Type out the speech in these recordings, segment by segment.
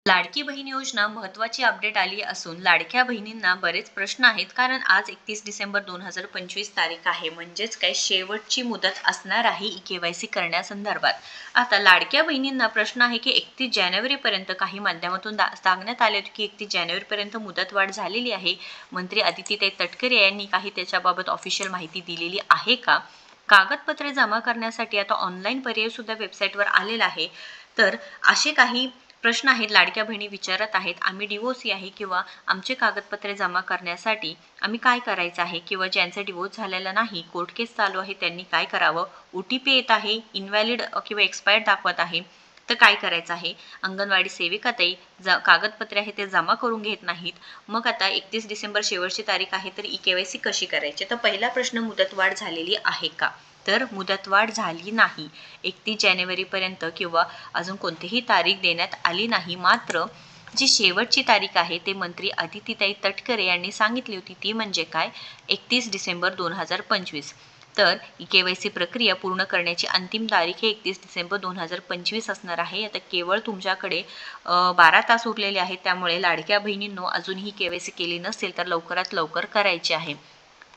लाडकी बहीण योजना महत्त्वाची अपडेट आली असून लाडक्या बहिणींना बरेच प्रश्न आहेत. कारण आज 31 डिसेंबर 2025 तारीख आहे, म्हणजेच काय शेवटची मुदत असणार आहे ई-के-वाय-सी करण्यासंदर्भात. आता लाडक्या बहिणींना प्रश्न आहे की 31 जानेवारीपर्यंत काही माध्यमातून सांगण्यात आले की 31 जानेवारीपर्यंत मुदतवाढ झालेली आहे. मंत्री अदितीताई तटकरे यांनी काही त्याच्याबाबत ऑफिशियल माहिती दिलेली आहे का? कागदपत्रे जमा करण्यासाठी आता ऑनलाईन पर्याय सुद्धा वेबसाईटवर आलेला आहे. तर असे काही प्रश्न आहेत, लाडक्या बहिणी विचारत आहेत, आम्ही डिवोर्सी आहे किंवा आमचे कागदपत्रे जमा करण्यासाठी आम्ही काय करायचं आहे, किंवा ज्यांचा डिवोर्स झालेला नाही, कोर्ट केस चालू आहे, त्यांनी काय करावं, OTP येत आहे, इनव्हॅलिड किंवा एक्सपायर्ड दाखवत आहे, तर काय करायचं आहे. अंगणवाडी सेविकाताई कागदपत्रे आहे ते जमा करून घेत नाहीत. मग आता 31 डिसेंबर शेवटची तारीख आहे, तर ई-के-वाय-सी कशी करायची. तर पहिला प्रश्न, मुदतवाढ झालेली आहे का? तर मुदतवाढ झाली नाही. 31 जानेवारीपर्यंत किंवा अजून कोणतीही तारीख देण्यात आली नाही. मात्र जी शेवटची तारीख आहे ते मंत्री अदितीताई तटकरे यांनी सांगितली होती, ती म्हणजे काय, 31 डिसेंबर 2025. तर ई-के-वाय-सी प्रक्रिया पूर्ण करण्याची अंतिम तारीख हे 31 डिसेंबर 2025 असणार आहे. आता केवळ तुमच्याकडे 12 तास उरलेले आहेत. त्यामुळे लाडक्या बहिणींनो, अजूनही के-वाय-सी केली नसेल तर लवकरात लवकर करायची आहे.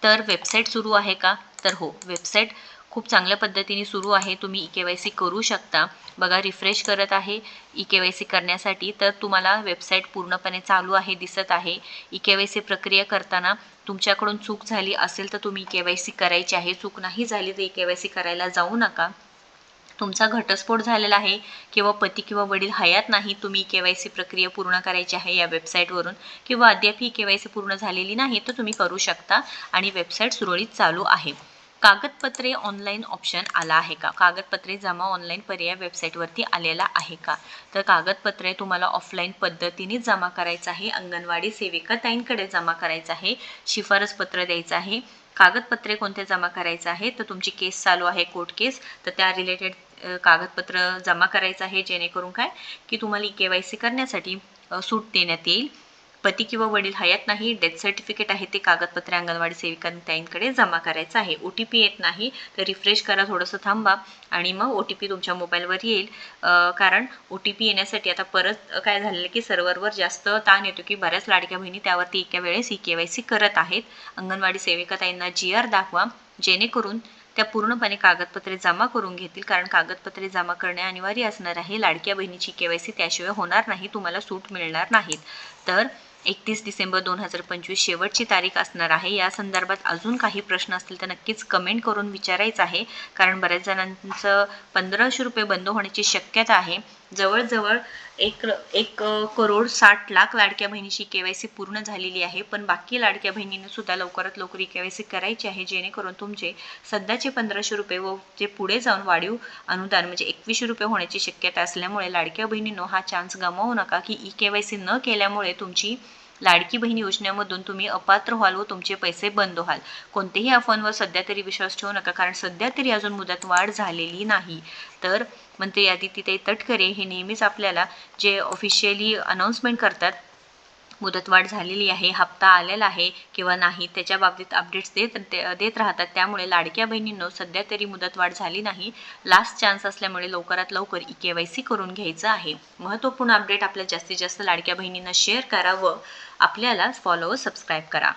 तर वेबसाईट सुरू आहे का? तर हो, वेबसाईट खूप चांगल्या पद्धतीने सुरू आहे. तुम्ही ई-के-वाय-सी करू शकता. बघा, रिफ्रेश करत आहे ई-के-वाय-सी करण्यासाठी, तर तुम्हाला वेबसाईट पूर्णपणे चालू आहे दिसत आहे. ई-के-वाय-सी प्रक्रिया करताना तुमच्याकडून चूक झाली असेल तर तुम्ही ई-के-वाय-सी करायची आहे. चूक नाही झाली तर ई-के-वाय-सी करायला जाऊ नका. तुमचा घटस्फोट झालेला आहे किंवा पती किंवा वडील हयात नाही, तुम्ही के-वाय-सी प्रक्रिया पूर्ण करायची आहे या वेबसाईटवरून, किंवा अद्याप ही के-वाय-सी पूर्ण झालेली नाही तर तुम्ही करू शकता आणि वेबसाईट सुरळीत चालू आहे. कागदपत्रे ऑनलाईन ऑप्शन आला आहे का? कागदपत्रे जमा ऑनलाईन पर्याय वेबसाईटवरती आलेला आहे का? तर कागदपत्रे तुम्हाला ऑफलाईन पद्धतीने जमा करायचं आहे. अंगणवाडी सेविकाताईंकडे जमा करायचं आहे. शिफारस पत्र द्यायचं आहे. कागदपत्रे कोणते जमा करायचं आहे, तर तुमची केस चालू आहे, कोर्ट केस, तर त्या रिलेटेड कागदपत्र जमा करायचं आहे, जेणेकरून काय की तुम्हाला ई-के-वाय-सी करण्यासाठी सूट देण्यात येईल. पती किंवा वडील हयात नाही, डेथ सर्टिफिकेट आहे ते कागदपत्रे अंगणवाडी सेविकांताईंकडे जमा करायचं आहे. OTP येत नाही तर रिफ्रेश करा, थोडंसं थांबा आणि मग OTP तुमच्या मोबाईलवर येईल. कारण OTP येण्यासाठी आता परत काय झालेलं की सर्व्हरवर जास्त ताण येतो की बऱ्याच लाडक्या बहिणी त्यावरती एका वेळेस ई-के-वाय-सी करत आहेत. अंगणवाडी सेविकाताईंना GR दाखवा, जेणेकरून त्या पूर्णपणे कागदपत्रे जमा करून घेतील. कारण कागदपत्रे जमा करणे अनिवार्य असणार आहे. लाडक्या बहिणीची के-वाय-सी त्याशिवाय होणार नाही, तुम्हाला सूट मिळणार नाहीत. तर 31 डिसेंबर 2025 शेवटची तारीख असणार आहे. या संदर्भात अजून काही प्रश्न असतील तर नक्कीच कमेंट करून विचारायचं आहे. कारण बऱ्याच जणांचं 1500 रुपये बंद होण्याची शक्यता आहे. जवळजवळ 1,60,00,000 लाडक्या बहिणीची के-वाय-सी पूर्ण झालेली आहे. पण बाकी लाडक्या बहिणींनी सुद्धा लवकरात लवकर के-वाय-सी करायची आहे, जेणेकरून तुमचे सध्याचे 1500 रुपये व जे पुढे जाऊन वाढीव अनुदान म्हणजे 2100 रुपये होण्याची शक्यता असल्यामुळे लाडक्या बहिणींनो, हा चान्स गमावू नका की ई-के-वाय-सी न केल्यामुळे तुमची लाडकी बहीण योजनेमधून तुम्ही अपात्र व्हाल व तुमचे पैसे बंद व्हाल. कोणत्याही अफवांवर सध्या तरी विश्वास ठेवू नका, कारण सध्या तरी अजून मुदतवाढ झालेली नाही. तर मंत्री अदितीताई तटकरे हे नेहमीच आपल्याला जे ऑफिशियली अनाउन्समेंट करतात, मुदतवाढ झालेली आहे, हप्ता आलेला आहे किंवा नाही, त्याच्या बाबतीत अपडेट्स देत राहतात. त्यामुळे लाडक्या बहिणींनो, सध्या तरी मुदतवाढ झाली नाही, लास्ट चान्स असल्यामुळे लवकरात लवकर ई-के-वाय-सी करून घ्यायचं आहे. महत्त्वपूर्ण अपडेट आपल्या जास्तीत जास्त लाडक्या बहिणींना शेअर करा व आपल्याला फॉलो व सबस्क्राईब करा.